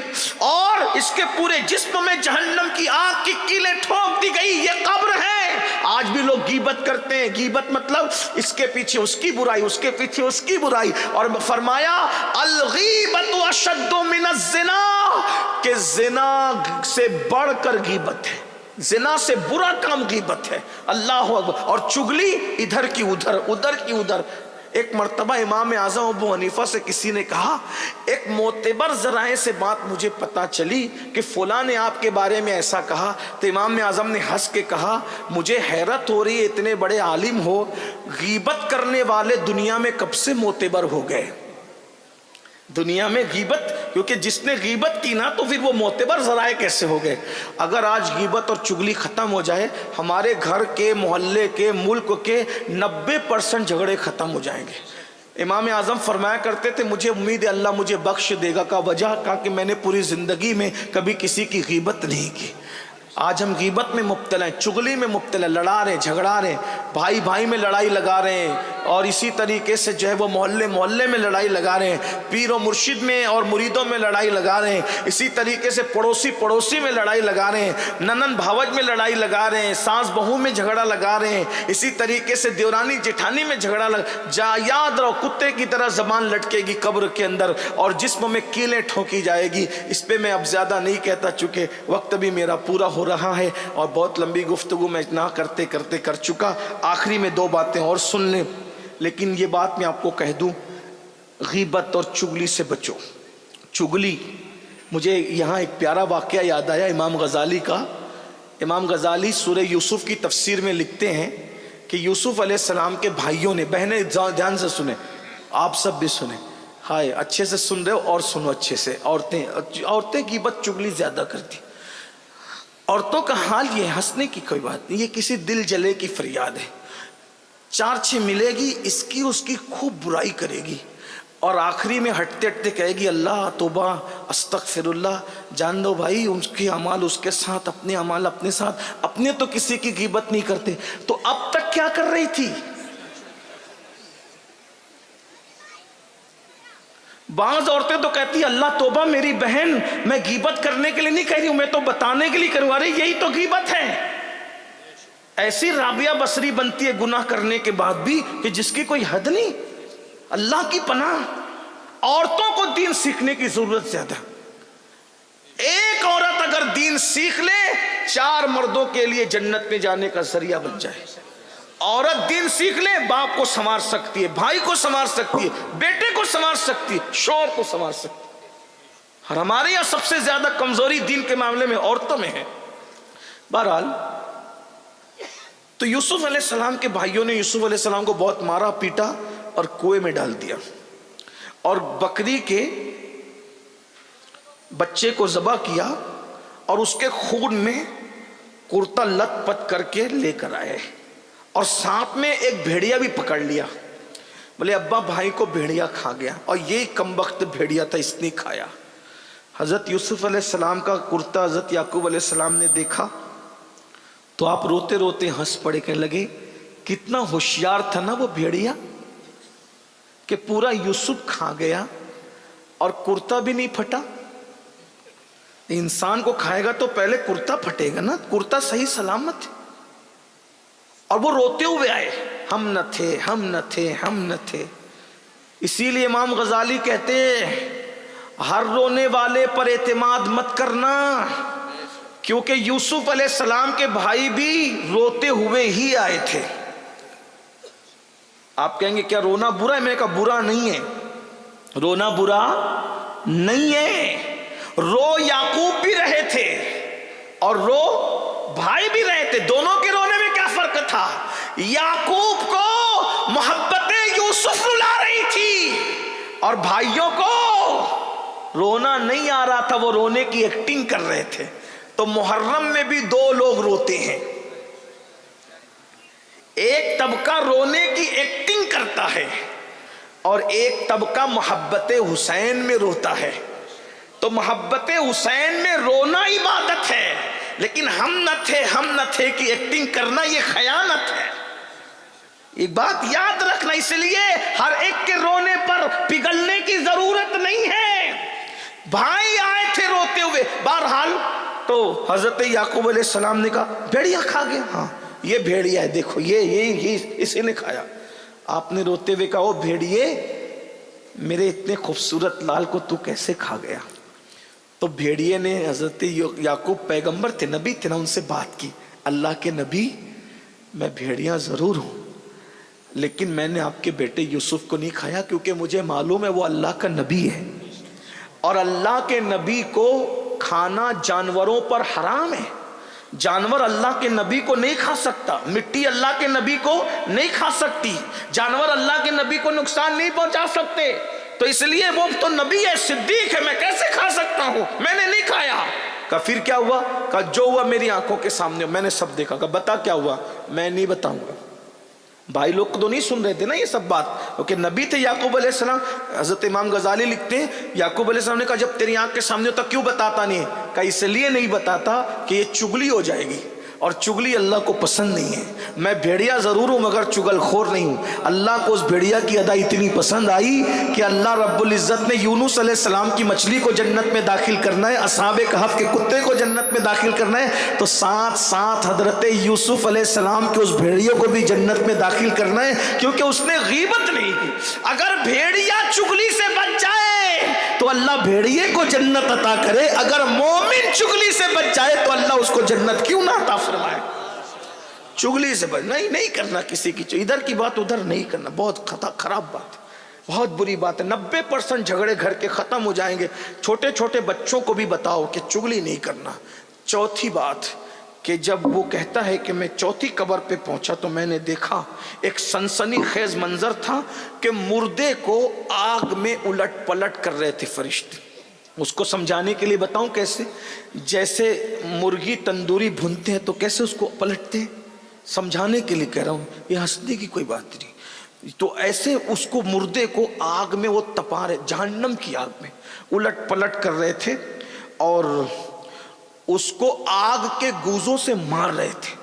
اور اس کے پورے جسم میں جہنم کی آگ کی کیلیں ٹھوک دی گئی. یہ قبر ہے. آج بھی لوگ غیبت کرتے ہیں, غیبت مطلب اس کے پیچھے اس کی برائی, اس کے پیچھے اس کی برائی. اور فرمایا الغیبت اشد من الزنا, کہ زنا سے بڑھ کر غیبت ہے, زنا سے برا کام غیبت ہے. اللہ اکبر. اور چگلی ادھر کی ادھر, ادھر کی ادھر. ایک مرتبہ امام اعظم ابو حنیفہ سے کسی نے کہا, ایک معتبر ذرائع سے بات مجھے پتا چلی کہ فلاں نے آپ کے بارے میں ایسا کہا. تو امام اعظم نے ہنس کے کہا مجھے حیرت ہو رہی ہے, اتنے بڑے عالم ہو, غیبت کرنے والے دنیا میں کب سے معتبر ہو گئے. دنیا میں غیبت, کیونکہ جس نے غیبت کی نا تو پھر وہ معتبر ذرائع کیسے ہو گئے. اگر آج غیبت اور چگلی ختم ہو جائے, ہمارے گھر کے, محلے کے, ملک کے 90% جھگڑے ختم ہو جائیں گے. امام اعظم فرمایا کرتے تھے مجھے امید ہے اللہ مجھے بخش دے گا. کا وجہ کہا کہ میں نے پوری زندگی میں کبھی کسی کی غیبت نہیں کی. آج ہم غیبت میں مبتلا ہیں, چگلی میں مبتلا, لڑا رہے, جھگڑا رہے, بھائی بھائی میں لڑائی لگا رہے ہیں, اور اسی طریقے سے جو ہے وہ محلے محلے میں لڑائی لگا رہے ہیں, پیر و مرشد میں اور مریدوں میں لڑائی لگا رہے ہیں, اسی طریقے سے پڑوسی پڑوسی میں لڑائی لگا رہے ہیں, ننن بھاوج میں لڑائی لگا رہے ہیں, ساس بہو میں جھگڑا لگا رہے ہیں, اسی طریقے سے دیورانی جٹھانی میں جھگڑا لگا. یاد رہو کتے کی طرح زبان لٹکے گی قبر کے اندر اور جسم میں کیلیں ٹھوکی جائے گی. اس پہ میں اب زیادہ نہیں کہتا چونکہ وقت بھی میرا پورا ہو رہا ہے اور بہت لمبی گفتگو میں نہ کرتے کرتے کر چکا. آخری میں دو باتیں اور سن لیں, لیکن یہ بات میں آپ کو کہہ دوں, غیبت اور چگلی سے بچو. چگلی, مجھے یہاں ایک پیارا واقعہ یاد آیا امام غزالی کا. امام غزالی سورہ یوسف کی تفسیر میں لکھتے ہیں کہ یوسف علیہ السلام کے بھائیوں نے, بہنیں دھیان سے سنیں, آپ سب بھی سنیں, ہائے اچھے سے سن رہے ہو اور سنو اچھے سے. عورتیں غیبت چگلی زیادہ کرتی. عورتوں کا حال یہ, ہنسنے کی کوئی بات نہیں, یہ کسی دل جلے کی فریاد ہے. 4-6 ملے گی, اس کی خوب برائی کرے گی اور آخری میں ہٹتے ہٹتے کہے گی اللہ توبہ استغفر اللہ. جان دو بھائی اس کے اعمال اس کے ساتھ, اپنے اعمال اپنے ساتھ, اپنے تو کسی کی غیبت نہیں کرتے. تو اب تک کیا کر رہی تھی؟ بعض عورتیں تو کہتی اللہ توبہ میری بہن, میں غیبت کرنے کے لیے نہیں کہہ رہی ہوں, میں تو بتانے کے لیے کروں. ارے یہی تو غیبت ہے. ایسی رابعہ بصری بنتی ہے گناہ کرنے کے بعد بھی کہ جس کی کوئی حد نہیں. اللہ کی پناہ, عورتوں کو دین سیکھنے کی ضرورت زیادہ. ایک عورت اگر دین سیکھ لے 4 مردوں کے لیے جنت میں جانے کا ذریعہ بن جائے. عورت دین سیکھ لے, باپ کو سنوار سکتی ہے, بھائی کو سنوار سکتی ہے, بیٹے کو سنوار سکتی ہے, شوہر کو سنوار سکتی ہے. اور ہمارے یہاں سب سے زیادہ کمزوری دین کے معاملے میں عورتوں میں ہے. بہرحال تو یوسف علیہ السلام کے بھائیوں نے یوسف علیہ السلام کو بہت مارا پیٹا اور کنویں میں ڈال دیا, اور بکری کے بچے کو ذبح کیا اور اس کے خون میں کرتا لت پت کر کے لے کر آئے اور ساتھ میں ایک بھیڑیا بھی پکڑ لیا. بولے ابا بھائی کو بھیڑیا کھا گیا, اور یہی کمبخت بھیڑیا تھا, اس نے کھایا. حضرت یوسف علیہ السلام کا کرتا حضرت یعقوب علیہ السلام نے دیکھا تو آپ روتے روتے ہنس پڑے, کہنے لگے کتنا ہوشیار تھا نا وہ بھیڑیا کہ پورا یوسف کھا گیا اور کرتا بھی نہیں پھٹا. انسان کو کھائے گا تو پہلے کرتا پھٹے گا نا, کرتا صحیح سلامت ہے. اور وہ روتے ہوئے آئے, ہم نہ تھے, ہم نہ تھے, ہم نہ تھے. اسی لیے امام غزالی کہتے ہر رونے والے پر اعتماد مت کرنا, کیونکہ یوسف علیہ السلام کے بھائی بھی روتے ہوئے ہی آئے تھے. آپ کہیں گے کیا رونا برا ہے؟ میں نے کہا برا نہیں ہے, رونا برا نہیں ہے. رو یعقوب بھی رہے تھے اور رو بھائی بھی رہے تھے, دونوں کے رونے میں کیا فرق تھا؟ یعقوب کو محبت یوسف رلا رہی تھی اور بھائیوں کو رونا نہیں آ رہا تھا, وہ رونے کی ایکٹنگ کر رہے تھے. تو محرم میں بھی دو لوگ روتے ہیں, ایک طبقہ رونے کی ایکٹنگ کرتا ہے اور ایک طبقہ محبت حسین میں روتا ہے. تو محبت حسین میں رونا عبادت ہے, لیکن ہم نہ تھے, ہم نہ تھے کی ایکٹنگ کرنا یہ خیانت ہے. ایک بات یاد رکھنا, اس لیے ہر ایک کے رونے پر پگھلنے کی ضرورت نہیں ہے. بھائی آئے تھے روتے ہوئے. بہرحال تو حضرت یعقوب علیہ السلام نے کہا بھیڑیا کھا گیا, ہاں یہ بھیڑیا ہے, دیکھو یہ اسی نے کھایا. آپ نے روتے ہوئے کہا او بھیڑیے, میرے اتنے خوبصورت لال کو تو کیسے کھا گیا؟ تو بھیڑیے نے, حضرت یعقوب پیغمبر تھے, نبی تھے نا, ان سے بات کی, اللہ کے نبی میں بھیڑیا ضرور ہوں, لیکن میں نے آپ کے بیٹے یوسف کو نہیں کھایا کیونکہ مجھے معلوم ہے وہ اللہ کا نبی ہے, اور اللہ کے نبی کو کھانا جانوروں پر حرام ہے. جانور اللہ کے نبی کو نہیں کھا سکتا, مٹی اللہ کے نبی کو نہیں کھا سکتی, جانور اللہ کے نبی کو نقصان نہیں پہنچا سکتے. تو اس لیے وہ تو نبی ہے, صدیق ہے, میں کیسے کھا سکتا ہوں؟ میں نے نہیں کھایا. کہا پھر کیا ہوا؟ کہا جو ہوا میری آنکھوں کے سامنے, میں نے سب دیکھا. کہا بتا کیا ہوا؟ میں نہیں بتاؤں گا. بھائی لوگ تو نہیں سن رہے تھے نا یہ سب بات, کیونکہ نبی تھے یعقوب علیہ السلام. حضرت امام غزالی لکھتے ہیں یعقوب علیہ السلام نے کہا جب تیری آنکھ کے سامنے ہوتا کیوں بتاتا نہیں ہے؟ کہا اس لیے نہیں بتاتا کہ یہ چگلی ہو جائے گی, اور چگلی اللہ کو پسند نہیں ہے. میں بھیڑیا ضرور ہوں مگر چگل خور نہیں ہوں. اللہ کو اس بھیڑیا کی ادا اتنی پسند آئی کہ اللہ رب العزت نے یونس علیہ السلام کی مچھلی کو جنت میں داخل کرنا ہے, اصحاب کہف کے کتے کو جنت میں داخل کرنا ہے, تو ساتھ ساتھ حضرت یوسف علیہ السلام کے اس بھیڑیے کو بھی جنت میں داخل کرنا ہے, کیونکہ اس نے غیبت نہیں کی. اگر بھیڑیا چگلی سے بچ جائے تو اللہ بھیڑیے کو جنت عطا کرے, اگر مومن چگلی سے بچ جائے تو اللہ اس کو جنت کیوں نہ عطا فرمائے. چگلی سے بچ نہیں کرنا, کسی کی ادھر کی بات ادھر نہیں کرنا, بہت خراب بات ہے, بہت بری بات ہے. 90% جھگڑے گھر کے ختم ہو جائیں گے. چھوٹے چھوٹے بچوں کو بھی بتاؤ کہ چگلی نہیں کرنا. چوتھی بات کہ جب وہ کہتا ہے کہ میں چوتھی قبر پہ پہنچا تو میں نے دیکھا ایک سنسنی خیز منظر تھا کہ مردے کو آگ میں الٹ پلٹ کر رہے تھے فرشتے. اس کو سمجھانے کے لیے بتاؤں کیسے؟ جیسے مرغی تندوری بھونتے ہیں تو کیسے اس کو پلٹتے ہیں, سمجھانے کے لیے کہہ رہا ہوں, یہ ہنسنے کی کوئی بات نہیں. تو ایسے اس کو مردے کو آگ میں وہ تپا رہے, جہنم کی آگ میں الٹ پلٹ کر رہے تھے, اور اس کو آگ کے گوزوں سے مار رہے تھے.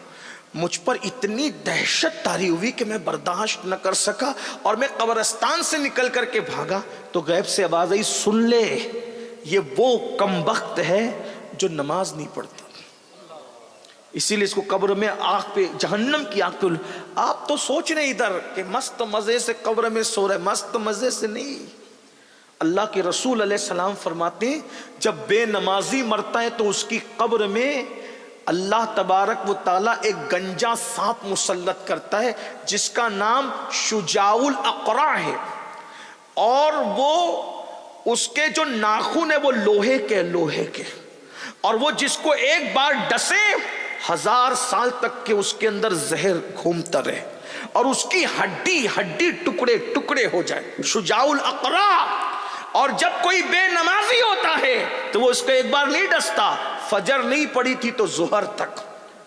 مجھ پر اتنی دہشت طاری ہوئی کہ میں برداشت نہ کر سکا, اور میں قبرستان سے نکل کر کے بھاگا تو غیب سے آواز آئی, سن لے یہ وہ کمبخت ہے جو نماز نہیں پڑھتا, اسی لیے اس کو قبر میں آگ پہ, جہنم کی آگ پہ. آپ تو سوچ رہے ادھر کہ مست مزے سے قبر میں سو رہے, مست مزے سے نہیں. اللہ کے رسول علیہ السلام فرماتے ہیں جب بے نمازی مرتا ہے تو اس کی قبر میں اللہ تبارک و تعالیٰ ایک گنجا سانپ مسلط کرتا ہے جس کا نام شجاع الاقرع ہے, اور وہ اس کے جو ناخن ہے وہ لوہے کے, اور وہ جس کو ایک بار ڈسے 1000 سال تک کے اس کے اندر زہر گھومتا رہے, اور اس کی ہڈی ٹکڑے ٹکڑے ہو جائے. شجاع الاقرع. اور جب کوئی بے نمازی ہوتا ہے تو وہ اس کو ایک بار نہیں ڈستا, فجر نہیں پڑی تھی تو ظہر تک,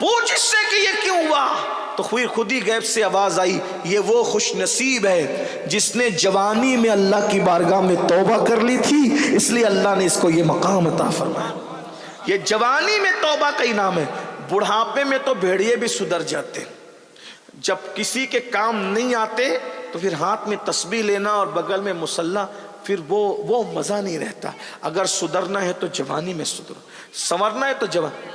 پوچھ اس سے کہ یہ کیوں ہوا؟ تو پھر خود ہی غیب سے آواز آئی، یہ وہ خوش نصیب ہے جس نے جوانی میں اللہ کی بارگاہ میں توبہ کر لی تھی، اس لیے اللہ نے اس کو یہ مقام عطا فرمایا۔ یہ جوانی میں توبہ کا انعام ہے۔ بڑھاپے میں تو بھیڑیے بھی سدھر جاتے، جب کسی کے کام نہیں آتے تو پھر ہاتھ میں تسبیح لینا اور بغل میں مصلی، پھر وہ مزہ نہیں رہتا۔ اگر سدھرنا ہے تو جوانی میں سدھرو، سنورنا ہے تو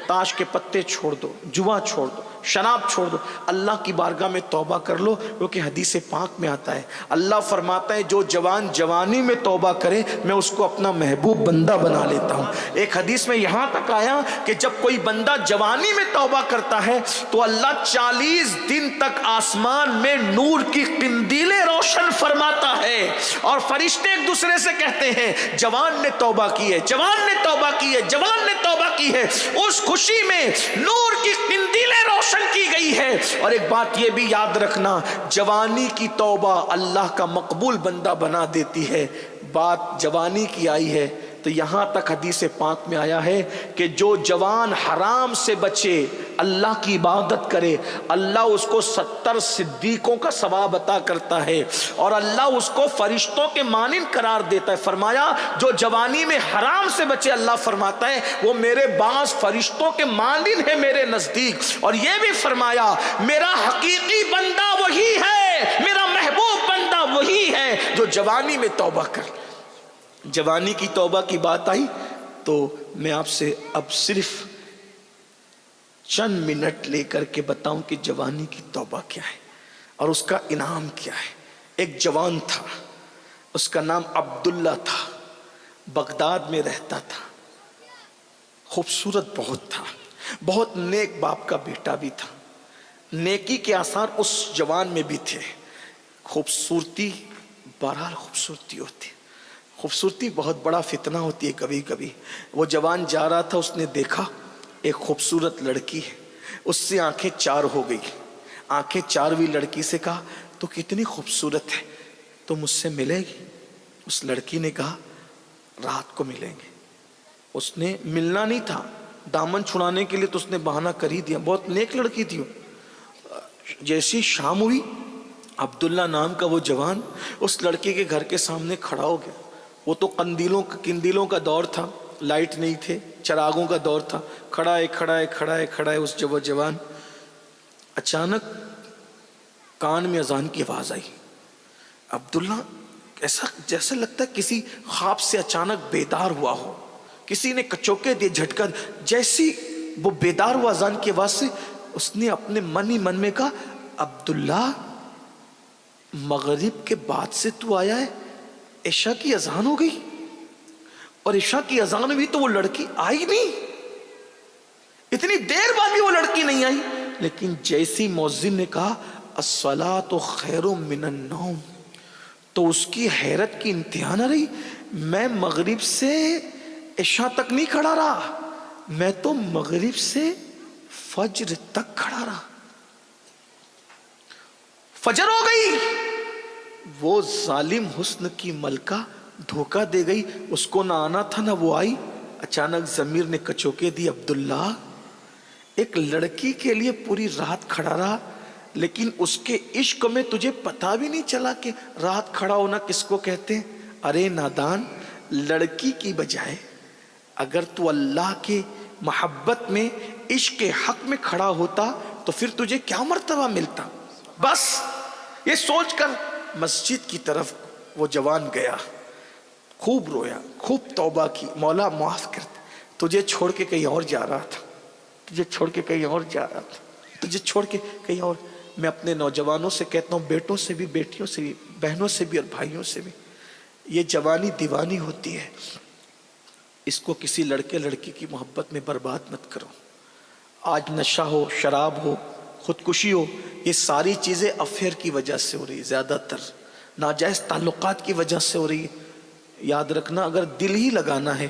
تاش کے پتے چھوڑ دو، جوا چھوڑ دو، شراب چھوڑ دو، اللہ کی بارگاہ میں توبہ کر لو، کیونکہ حدیث پاک میں آتا ہے اللہ فرماتا ہے جو جوان جوانی میں توبہ کرے میں اس کو اپنا محبوب بندہ بنا لیتا ہوں۔ ایک حدیث میں یہاں تک آیا کہ جب کوئی بندہ جوانی میں توبہ کرتا ہے تو اللہ 40 دن تک آسمان میں نور کی قندیلیں روشن فرماتا ہے، اور فرشتے ایک دوسرے سے کہتے ہیں جوان نے توبہ کی ہے، جوان نے توبہ کی ہے، جوان نے توبہ کی ہے۔ اس خوشی میں نور کی قندیلیں روشن کی گئی ہے۔ اور ایک بات یہ بھی یاد رکھنا، جوانی کی توبہ اللہ کا مقبول بندہ بنا دیتی ہے۔ بات جوانی کی آئی ہے تو یہاں تک حدیث پاک میں آیا ہے کہ جو جوان حرام سے بچے، اللہ کی عبادت کرے، اللہ اس کو 70 صدیقوں کا ثواب عطا کرتا ہے، اور اللہ اس کو فرشتوں کے مانند قرار دیتا ہے۔ فرمایا جو جوانی میں حرام سے بچے، اللہ فرماتا ہے وہ میرے بعض فرشتوں کے مانند ہے میرے نزدیک۔ اور یہ بھی فرمایا میرا حقیقی بندہ وہی ہے، میرا محبوب بندہ وہی ہے جو جوانی میں توبہ کر۔ جوانی کی توبہ کی بات آئی تو میں آپ سے اب صرف چند منٹ لے کر کے بتاؤں کہ جوانی کی توبہ کیا ہے اور اس کا انعام کیا ہے۔ ایک جوان تھا، اس کا نام عبداللہ تھا، بغداد میں رہتا تھا، خوبصورت بہت تھا، بہت نیک باپ کا بیٹا بھی تھا، نیکی کے آثار اس جوان میں بھی تھے۔ خوبصورتی بہرحال خوبصورتی ہوتی، خوبصورتی بہت بڑا فتنہ ہوتی ہے کبھی کبھی۔ وہ جوان جا رہا تھا، اس نے دیکھا ایک خوبصورت لڑکی ہے، اس سے آنکھیں چار ہو گئی۔ آنکھیں چار ہوئی لڑکی سے کہا تو کتنی خوبصورت ہے، تو مجھ سے ملے گی؟ اس لڑکی نے کہا رات کو ملیں گے۔ اس نے ملنا نہیں تھا، دامن چھڑانے کے لیے تو اس نے بہانہ کر ہی دیا، بہت نیک لڑکی تھی وہ۔ جیسی شام ہوئی، عبداللہ نام کا وہ جوان اس لڑکی کے گھر کے سامنے کھڑا ہو گیا۔ وہ تو قندیلوں کا دور تھا، لائٹ نہیں تھے، چراغوں کا دور تھا۔ کھڑا ہے اس جوان۔ اچانک کان میں اذان کی آواز آئی۔ عبداللہ ایسا جیسے لگتا ہے کسی خواب سے اچانک بیدار ہوا ہو، کسی نے کچوکے دیے، جھٹکا۔ جیسی وہ بیدار ہوا اذان کی آواز سے، اس نے اپنے من ہی من میں کہا عبداللہ مغرب کے بعد سے تو آیا ہے، عشاء کی اذان ہو گئی، اور عشاء کی اذان ہوئی تو وہ لڑکی آئی نہیں، اتنی دیر بعد بھی وہ لڑکی نہیں آئی۔ لیکن جیسی مؤذن نے کہا الصلاۃ خیر من النوم، تو اس کی حیرت کی انتہا نہ رہی۔ میں مغرب سے عشاء تک نہیں کھڑا رہا، میں تو مغرب سے فجر تک کھڑا رہا۔ فجر ہو گئی، وہ ظالم حسن کی ملکہ دھوکہ دے گئی، اس کو نہ آنا تھا نہ وہ آئی۔ اچانک ضمیر نے کچوکے دی، عبداللہ ایک لڑکی کے لیے پوری رات کھڑا رہا، لیکن اس کے عشق میں تجھے پتا بھی نہیں چلا کہ رات کھڑا ہونا کس کو کہتے ہیں۔ ارے نادان، لڑکی کی بجائے اگر تو اللہ کے محبت میں عشق کے حق میں کھڑا ہوتا تو پھر تجھے کیا مرتبہ ملتا۔ بس یہ سوچ کر مسجد کی طرف وہ جوان گیا، خوب رویا، خوب توبہ کی، مولا معاف کر دے، تجھے چھوڑ کے کہیں اور جا رہا تھا، تجھے چھوڑ کے کہیں اور جا رہا تھا، تجھے چھوڑ کے کہیں اور۔ میں اپنے نوجوانوں سے کہتا ہوں، بیٹوں سے بھی، بیٹیوں سے بھی، بہنوں سے بھی اور بھائیوں سے بھی، یہ جوانی دیوانی ہوتی ہے، اس کو کسی لڑکے لڑکی کی محبت میں برباد مت کرو۔ آج نشہ ہو، شراب ہو، خودکشی ہو، یہ ساری چیزیں افیئر کی وجہ سے ہو رہی ہے، زیادہ تر ناجائز تعلقات کی وجہ سے ہو رہی ہے۔ یاد رکھنا، اگر دل ہی لگانا ہے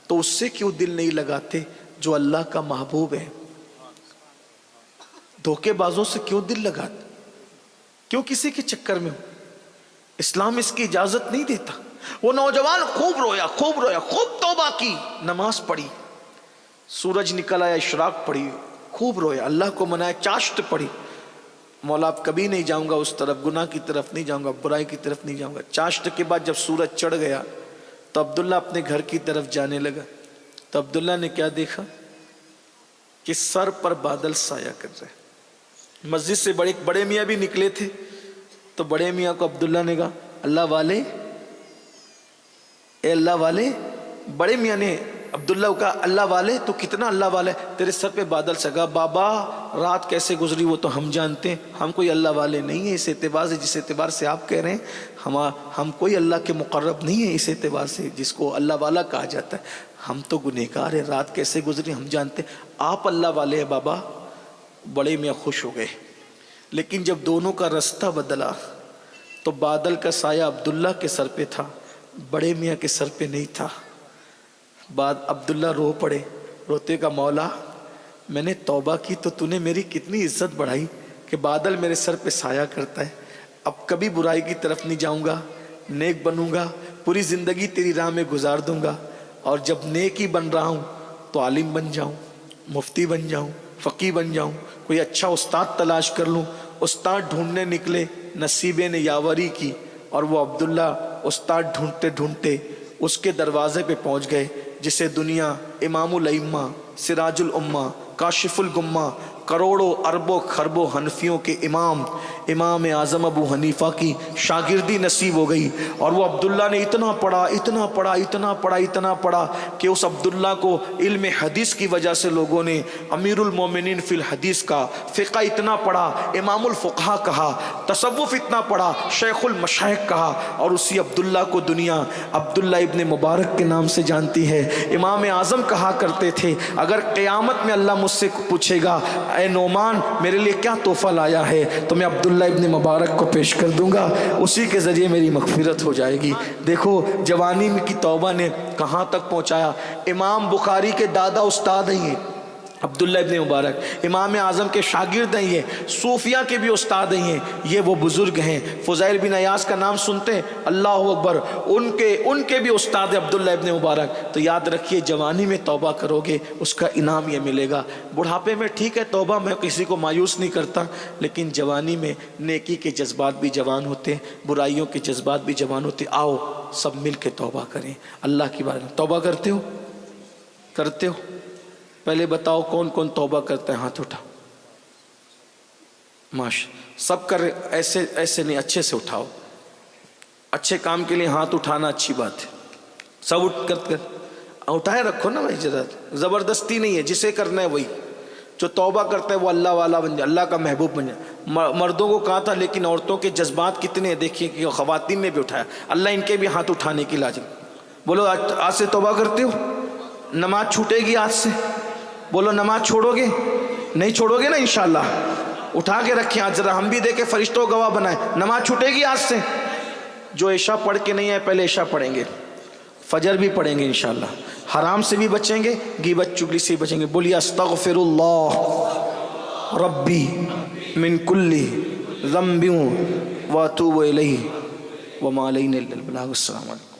تو اس سے کیوں دل نہیں لگاتے جو اللہ کا محبوب ہے؟ دھوکے بازوں سے کیوں دل لگاتے؟ کیوں کسی کے چکر میں ہو؟ اسلام اس کی اجازت نہیں دیتا۔ وہ نوجوان خوب رویا، خوب رویا، خوب توبہ کی، نماز پڑھی، سورج نکل آیا، اشراق پڑھی، خوب روئے, اللہ کو منائے, چاشت پڑی, مولا اب کبھی نہیں جاؤں گا اس طرف, گناہ کی طرف نہیں جاؤں گا, برائی کی طرف نہیں جاؤں گا. چاشت کے بعد جب سورج چڑھ گیا تو عبداللہ اپنے گھر کی طرف جانے لگا. تو عبداللہ نے کیا دیکھا کہ سر پر بادل سایہ کر رہے. مسجد سے بڑے میاں بھی نکلے تھے, تو بڑے میاں کو عبداللہ نے کہا اللہ والے, اے اللہ والے. بڑے میاں نے عبداللہ کو کہا اللہ والے تو کتنا اللہ والے, تیرے سر پہ بادل سگا. بابا رات کیسے گزری وہ تو ہم جانتے ہیں, ہم کوئی اللہ والے نہیں ہیں اس اعتبار سے جس اعتبار سے آپ کہہ رہے ہیں. ہم کوئی اللہ کے مقرب نہیں ہیں اس اعتبار سے جس کو اللہ والا کہا جاتا ہے. ہم تو گنہگار ہیں, رات کیسے گزری ہم جانتے ہیں, آپ اللہ والے ہیں بابا. بڑے میاں خوش ہو گئے. لیکن جب دونوں کا رستہ بدلا تو بادل کا سایہ عبداللہ کے سر پہ تھا, بڑے میاں کے سر پہ نہیں تھا. بعد عبداللہ رو پڑے, روتے کا مولا میں نے توبہ کی تو تو نے میری کتنی عزت بڑھائی کہ بادل میرے سر پہ سایہ کرتا ہے. اب کبھی برائی کی طرف نہیں جاؤں گا, نیک بنوں گا, پوری زندگی تیری راہ میں گزار دوں گا. اور جب نیک ہی بن رہا ہوں تو عالم بن جاؤں, مفتی بن جاؤں, فقی بن جاؤں, کوئی اچھا استاد تلاش کر لوں. استاد ڈھونڈنے نکلے, نصیبے نے یاوری کی اور وہ عبداللہ استاد ڈھونڈتے ڈھونڈتے اس کے دروازے پہ پہنچ گئے جسے دنیا امام الائمہ, سراج الامہ, کاشف الغمہ, کروڑوں اربوں خربوں حنفیوں کے امام اعظم ابو حنیفہ کی شاگردی نصیب ہو گئی. اور وہ عبداللہ نے اتنا پڑھا کہ اس عبداللہ کو علم حدیث کی وجہ سے لوگوں نے امیر المومنین فی الحدیث کا, فقہ اتنا پڑھا, امام الفقہا کہا, تصوف اتنا پڑھا, شیخ المشائخ کہا. اور اسی عبداللہ کو دنیا عبداللہ ابن مبارک کے نام سے جانتی ہے. امام اعظم کہا کرتے تھے اگر قیامت میں اللہ مجھ سے پوچھے گا اے نعمان میرے لیے کیا تحفہ لایا ہے, تو میں عبداللہ ابن مبارک کو پیش کر دوں گا, اسی کے ذریعے میری مغفرت ہو جائے گی. دیکھو جوانی کی توبہ نے کہاں تک پہنچایا. امام بخاری کے دادا استاد ہیں عبداللہ ابن مبارک, امام اعظم کے شاگرد ہیں یہ, صوفیہ کے بھی استاد ہیں یہ وہ بزرگ ہیں. فضیل بن عیاض کا نام سنتے ہیں, اللہ اکبر, ان کے بھی استاد عبداللہ ابن مبارک. تو یاد رکھیے جوانی میں توبہ کرو گے اس کا انعام یہ ملے گا. بڑھاپے میں ٹھیک ہے توبہ, میں کسی کو مایوس نہیں کرتا, لیکن جوانی میں نیکی کے جذبات بھی جوان ہوتے ہیں, برائیوں کے جذبات بھی جوان ہوتے. آؤ سب مل کے توبہ کریں اللہ کی بارگاہ میں. توبہ کرتے ہو پہلے بتاؤ کون کون توبہ کرتا ہے, ہاتھ اٹھا. سب کر ایسے نہیں, اچھے سے اٹھاؤ. اچھے کام کے لیے ہاتھ اٹھانا اچھی بات ہے. سب اٹھائے رکھو نا بھائی, زبردستی نہیں ہے, جسے کرنا ہے وہی. جو توبہ کرتا ہے وہ اللہ والا بن جائے, اللہ کا محبوب بن جائے. مردوں کو کہا تھا لیکن عورتوں کے جذبات کتنے ہیں دیکھیے کہ خواتین نے بھی اٹھایا. اللہ ان کے بھی ہاتھ اٹھانے کی لاجم. بولو آج سے توبہ کرتے ہو, نماز چھوٹے گی آج سے, بولو نماز چھوڑو گے, نہیں چھوڑو گے نا انشاءاللہ. اٹھا کے رکھیں آج ذرا, ہم بھی دیکھیں فرشتوں گواہ بنائیں. نماز چھوٹے گی آج سے. جو عشاء پڑھ کے نہیں آئے پہلے عشاء پڑھیں گے, فجر بھی پڑھیں گے انشاءاللہ. حرام سے بھی بچیں گے, غیبت چگلی سے بھی بچیں گے. بولیے استغفر اللہ ربی من کل ذنب واتوب الیہ وما علینا الا البلاغ. السلام علیکم.